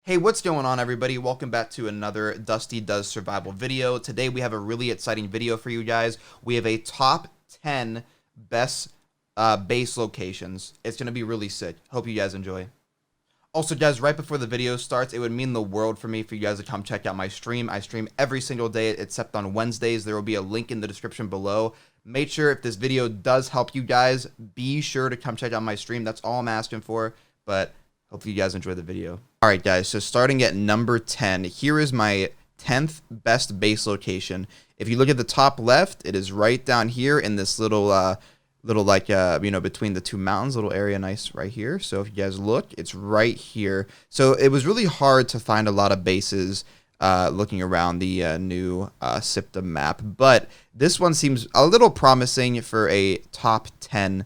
Hey, what's going on, everybody? Welcome back to another Dusty Does Survival video. Today we have a really exciting video for you guys. We have a top 10 best base locations. It's going to be really sick. Hope you guys enjoy. Also, guys, right before the video starts, it would mean the world for me for you guys to come check out my stream. I stream every single day except on Wednesdays. There will be a link in the description below. Make sure if this video does help you guys, be sure to come check out my stream. That's all I'm asking for, but hopefully you guys enjoy the video. Alright guys, so starting at number 10, here is my 10th best base location. If you look at the top left, it is right down here in this little between the two mountains, little area nice right here. So if you guys look, it's right here. So it was really hard to find a lot of bases looking around the new Siptah map. But this one seems a little promising for a top 10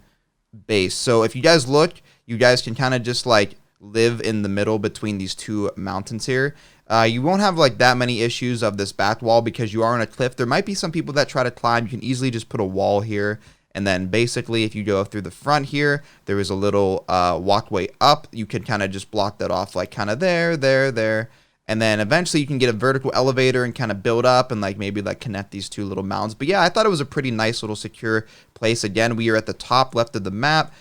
base. So if you guys look, you guys can kind of just like live in the middle between these two mountains here. You won't have like that many issues of this back wall because you are on a cliff. There might be some people that try to climb. You can easily just put a wall here, and then basically if you go through the front here, there is a little walkway up. You can kind of just block that off like kind of there, and then eventually you can get a vertical elevator and kind of build up and like maybe like connect these two little mountains. But yeah, I thought it was a pretty nice little secure place. Again, we are at the top left of the map.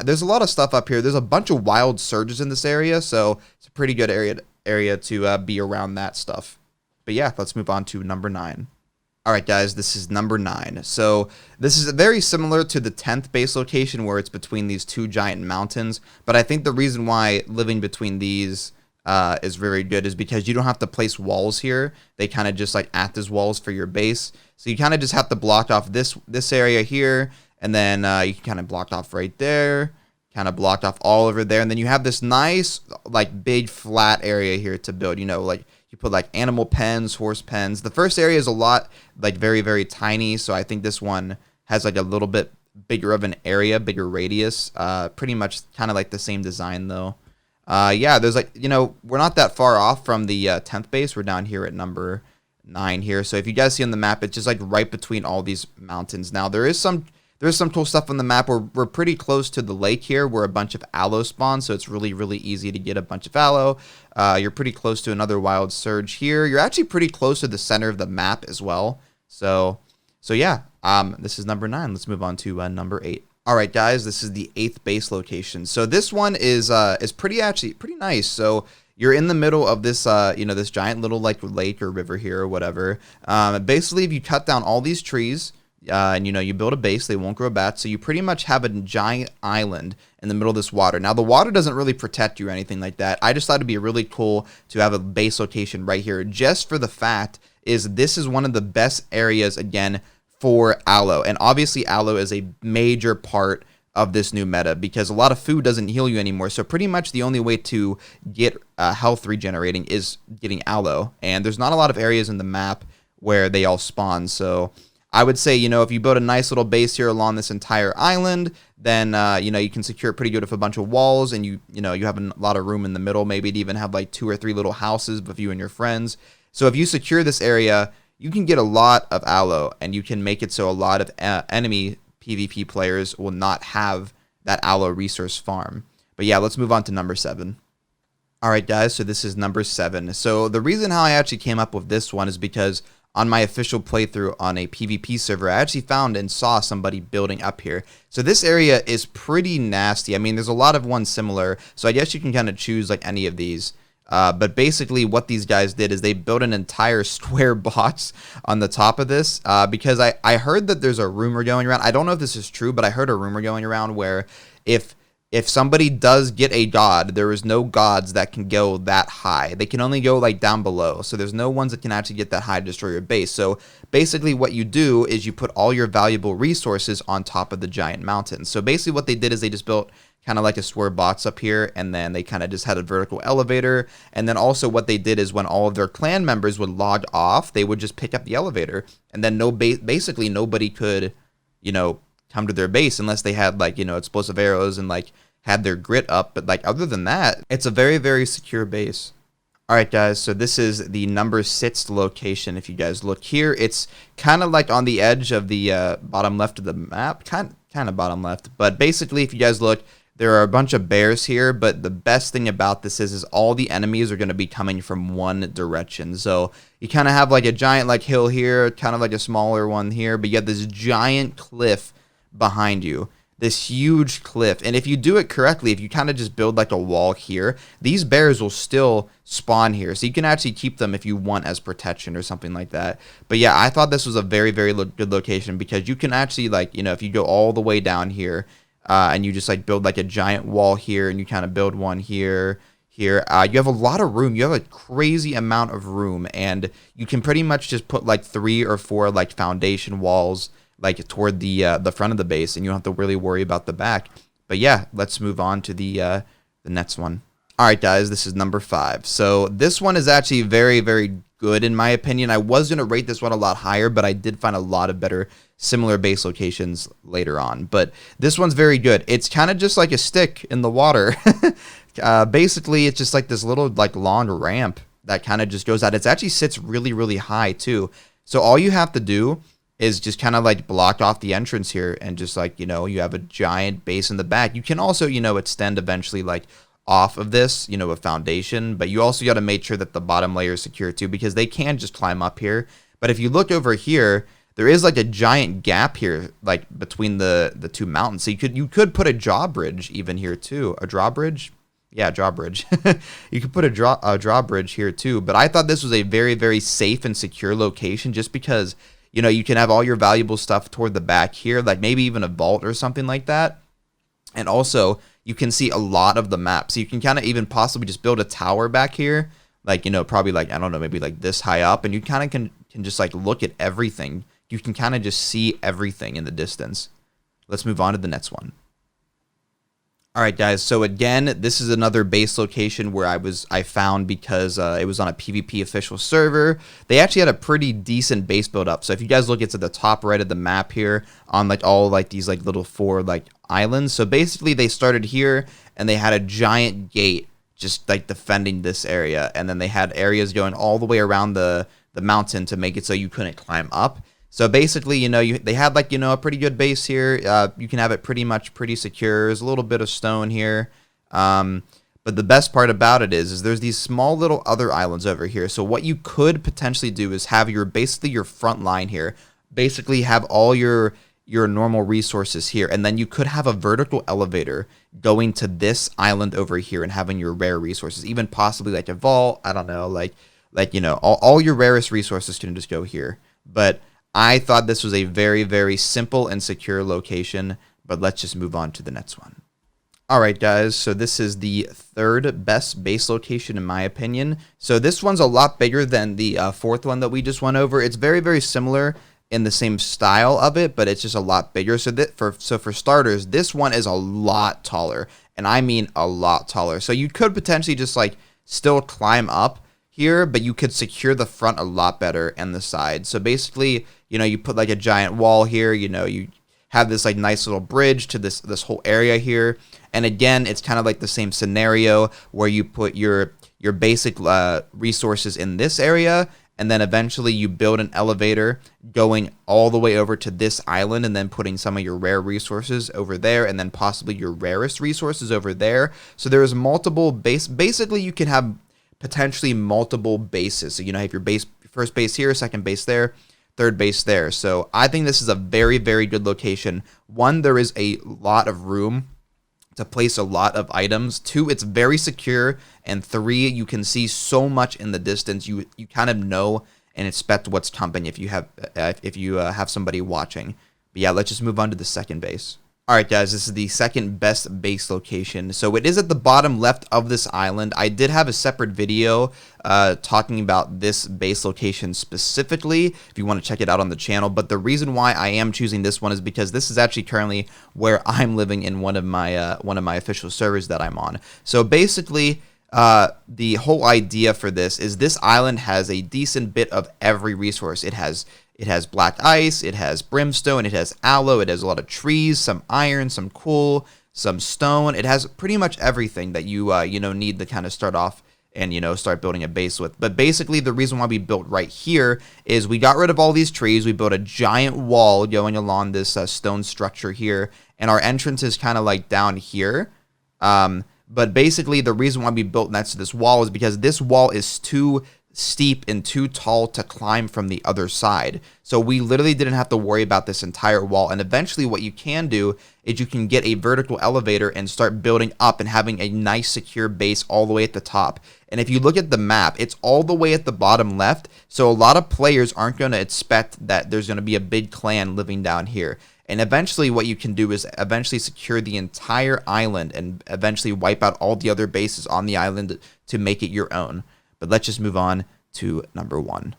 There's a lot of stuff up here. There's a bunch of wild surges in this area, so it's a pretty good area to be around that stuff. But yeah, let's move on to number 9. Alright guys, this is number 9. So this is very similar to the 10th base location where it's between these two giant mountains, but I think the reason why living between these is very good is because you don't have to place walls here. They kind of just like act as walls for your base. So you kind of just have to block off this area here. And then you can kind of block off right there, kind of blocked off all over there. And then you have this nice, like, big flat area here to build. You know, like, you put, like, animal pens, horse pens. The first area is a lot, like, very, very tiny. So I think this one has, like, a little bit bigger of an area, bigger radius. Pretty much kind of like the same design, though. Yeah, there's, like, you know, we're not that far off from the 10th base. We're down here at number 9 here. So if you guys see on the map, it's just, like, right between all these mountains. Now, there's some cool stuff on the map. We're pretty close to the lake here where a bunch of aloe spawn, so it's really, really easy to get a bunch of aloe. You're pretty close to another wild surge here. You're actually pretty close to the center of the map as well. So yeah, this is number 9. Let's move on to number 8. All right, guys, this is the 8th base location. So this one is pretty nice. So you're in the middle of this, this giant little like lake or river here or whatever. Basically, if you cut down all these trees, and you build a base, they won't grow back. So you pretty much have a giant island in the middle of this water. Now the water doesn't really protect you or anything like that. I just thought it'd be really cool to have a base location right here, just for the fact is this is one of the best areas again for aloe. And obviously aloe is a major part of this new meta because a lot of food doesn't heal you anymore. So pretty much the only way to get health regenerating is getting aloe. And there's not a lot of areas in the map where they all spawn. So I would say, if you build a nice little base here along this entire island, then, you can secure it pretty good with a bunch of walls and you have a lot of room in the middle, maybe to even have like 2 or 3 little houses with you and your friends. So if you secure this area, you can get a lot of aloe and you can make it so a lot of enemy PvP players will not have that aloe resource farm. But yeah, let's move on to number 7. All right, guys, so this is number 7. So the reason how I actually came up with this one is because on my official playthrough on a PvP server, I actually found and saw somebody building up here. So this area is pretty nasty. I mean, there's a lot of ones similar, so I guess you can kind of choose like any of these. But basically what these guys did is they built an entire square box on the top of this because I heard that there's a rumor going around. I don't know if this is true, but I heard a rumor going around where if somebody does get a god, there is no gods that can go that high. They can only go like down below. So there's no ones that can actually get that high to destroy your base. So basically what you do is you put all your valuable resources on top of the giant mountain. So basically what they did is they just built kind of like a square box up here, and then they kind of just had a vertical elevator. And then also what they did is when all of their clan members would log off, they would just pick up the elevator, and then basically nobody could, come to their base unless they had like, explosive arrows and like had their grit up. But like other than that, it's a very, very secure base. All right, guys, so this is the number 6 location. If you guys look here, it's kind of like on the edge of the bottom left of the map, kind of bottom left. But basically, if you guys look, There are a bunch of bears here, but the best thing about this is all the enemies are going to be coming from one direction. So you kind of have like a giant like hill here, kind of like a smaller one here, but you have this giant cliff behind you. This huge cliff. And if you do it correctly, if you kind of just build like a wall here, these bears will still spawn here. So you can actually keep them if you want as protection or something like that. But yeah, I thought this was a very, very good location because you can actually like, you know, if you go all the way down here and you just like build like a giant wall here and you kind of build one here, you have a lot of room. You have a crazy amount of room and you can pretty much just put like 3 or 4 like foundation walls like toward the front of the base, and you don't have to really worry about the back. But yeah, let's move on to the next one. All right, guys, this is number 5. So this one is actually very, very good in my opinion. I was gonna rate this one a lot higher, but I did find a lot of better similar base locations later on. But this one's very good. It's kind of just like a stick in the water. Basically, it's just like this little like long ramp that kind of just goes out. It actually sits really, really high too. So all you have to do is just kind of like block off the entrance here and just like, you know, you have a giant base in the back. You can also, you know, extend eventually like off of this, you know, a foundation, but you also got to make sure that the bottom layer is secure too, because they can just climb up here. But if you look over here, there is like a giant gap here, like between the 2 mountains. So you could put a drawbridge even here too. A drawbridge? Yeah, drawbridge. You could put a drawbridge here too. But I thought this was a very, very safe and secure location just because, you know, you can have all your valuable stuff toward the back here, like maybe even a vault or something like that. And also, you can see a lot of the map. So you can kind of even possibly just build a tower back here, like, you know, probably like, I don't know, maybe like this high up. And you kind of can just like look at everything. You can kind of just see everything in the distance. Let's move on to the next one. All right, guys. So again, this is another base location where I found because it was on a PvP official server. They actually had a pretty decent base build up. So if you guys look, it's at the top right of the map here on like all like these like little 4 like islands. So basically, they started here and they had a giant gate just like defending this area, and then they had areas going all the way around the mountain to make it so you couldn't climb up. So basically, you know, they had like, you know, a pretty good base here. You can have it pretty secure. There's a little bit of stone here. But the best part about it is there's these small little other islands over here. So what you could potentially do is have basically your front line here, basically have all your normal resources here. And then you could have a vertical elevator going to this island over here and having your rare resources, even possibly like a vault. I don't know, like, you know, all your rarest resources can just go here. But I thought this was a very, very simple and secure location, but let's just move on to the next one. All right, guys, so this is the 3rd best base location in my opinion. So this one's a lot bigger than the 4th one that we just went over. It's very, very similar in the same style of it, but it's just a lot bigger. So for starters, this one is a lot taller, and I mean a lot taller. So you could potentially just like still climb up here, but you could secure the front a lot better and the side. So basically, you know, you put like a giant wall here, you know, you have this like nice little bridge to this whole area here. And again, it's kind of like the same scenario where you put your basic resources in this area, and then eventually you build an elevator going all the way over to this island, and then putting some of your rare resources over there, and then possibly your rarest resources over there. So there's multiple basically you can have potentially multiple bases. So, you know, have your first base here, second base there, third base there. So I think this is a very, very good location. 1, there is a lot of room to place a lot of items. 2, it's very secure. And 3, you can see so much in the distance. You kind of know and expect what's coming if you have somebody watching. But yeah, let's just move on to the second base. All right, guys, this is the 2nd best base location. So it is at the bottom left of this island. I did have a separate video talking about this base location specifically, if you want to check it out on the channel. But the reason why I am choosing this one is because this is actually currently where I'm living in one of my official servers that I'm on. So basically, the whole idea for this island has a decent bit of every resource. It has black ice, it has brimstone, it has aloe, it has a lot of trees, some iron, some coal, some stone. It has pretty much everything that you need to kind of start off and, you know, start building a base with. But basically, the reason why we built right here is we got rid of all these trees. We built a giant wall going along this stone structure here, and our entrance is kind of like down here. But basically, the reason why we built next to this wall is because this wall is too steep and too tall to climb from the other side. So we literally didn't have to worry about this entire wall. And eventually what you can do is you can get a vertical elevator and start building up and having a nice secure base all the way at the top. And if you look at the map, it's all the way at the bottom left. So a lot of players aren't going to expect that there's going to be a big clan living down here. And eventually what you can do is eventually secure the entire island and eventually wipe out all the other bases on the island to make it your own. But let's just move on to number 1.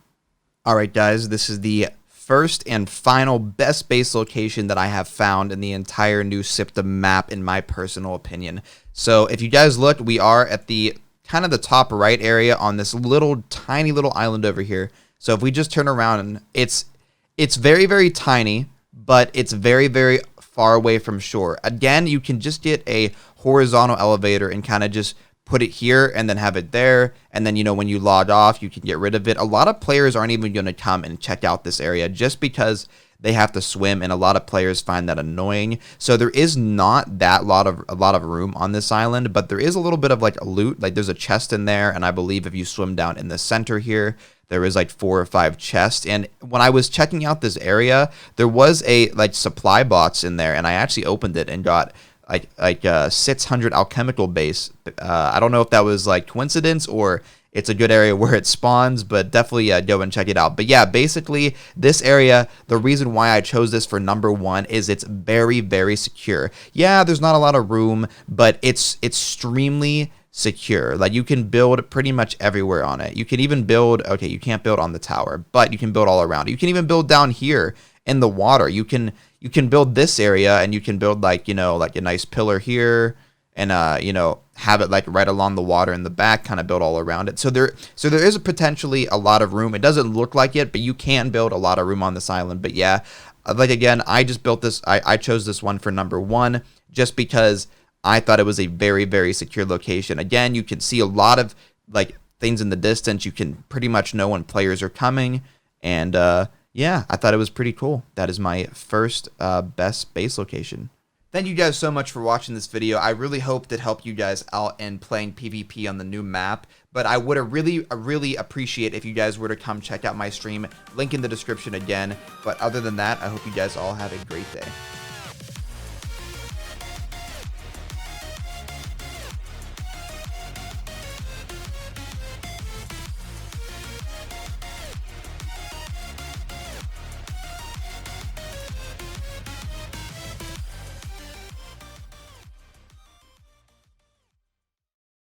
All right, guys, this is the first and final best base location that I have found in the entire new Siptah map, in my personal opinion. So if you guys look, we are at the kind of the top right area on this little tiny little island over here. So if we just turn around, and it's very, very tiny, but it's very, very far away from shore. Again, you can just get a horizontal elevator and kind of just put it here and then have it there. And then, you know, when you log off, you can get rid of it. A lot of players aren't even going to come and check out this area just because they have to swim, and a lot of players find that annoying. So there is not a lot of room on this island, but there is a little bit of like a loot. Like there's a chest in there, and I believe if you swim down in the center here, there is like 4 or 5 chests. And when I was checking out this area, there was a like supply box in there, and I actually opened it and got like 600 alchemical base. I don't know if that was like coincidence or it's a good area where it spawns, but definitely go and check it out. But yeah, basically this area, the reason why I chose this for number 1 is it's very, very secure. Yeah, there's not a lot of room, but it's extremely secure. Like you can build pretty much everywhere on it. You can even build, okay, you can't build on the tower, but you can build all around. You can even build down here in the water. You can build this area, and you can build like, you know, like a nice pillar here, and you know, have it like right along the water in the back, kind of build all around it. So there is potentially a lot of room. It doesn't look like it, but you can build a lot of room on this island. But yeah, like again, I just built this. I chose this one for number 1 just because I thought it was a very, very secure location. Again, you can see a lot of like things in the distance. You can pretty much know when players are coming, and yeah, I thought it was pretty cool. That is my first best base location. Thank you guys so much for watching this video. I really hope that helped you guys out in playing PvP on the new map. But I would really appreciate if you guys were to come check out my stream. Link in the description again. But other than that, I hope you guys all have a great day.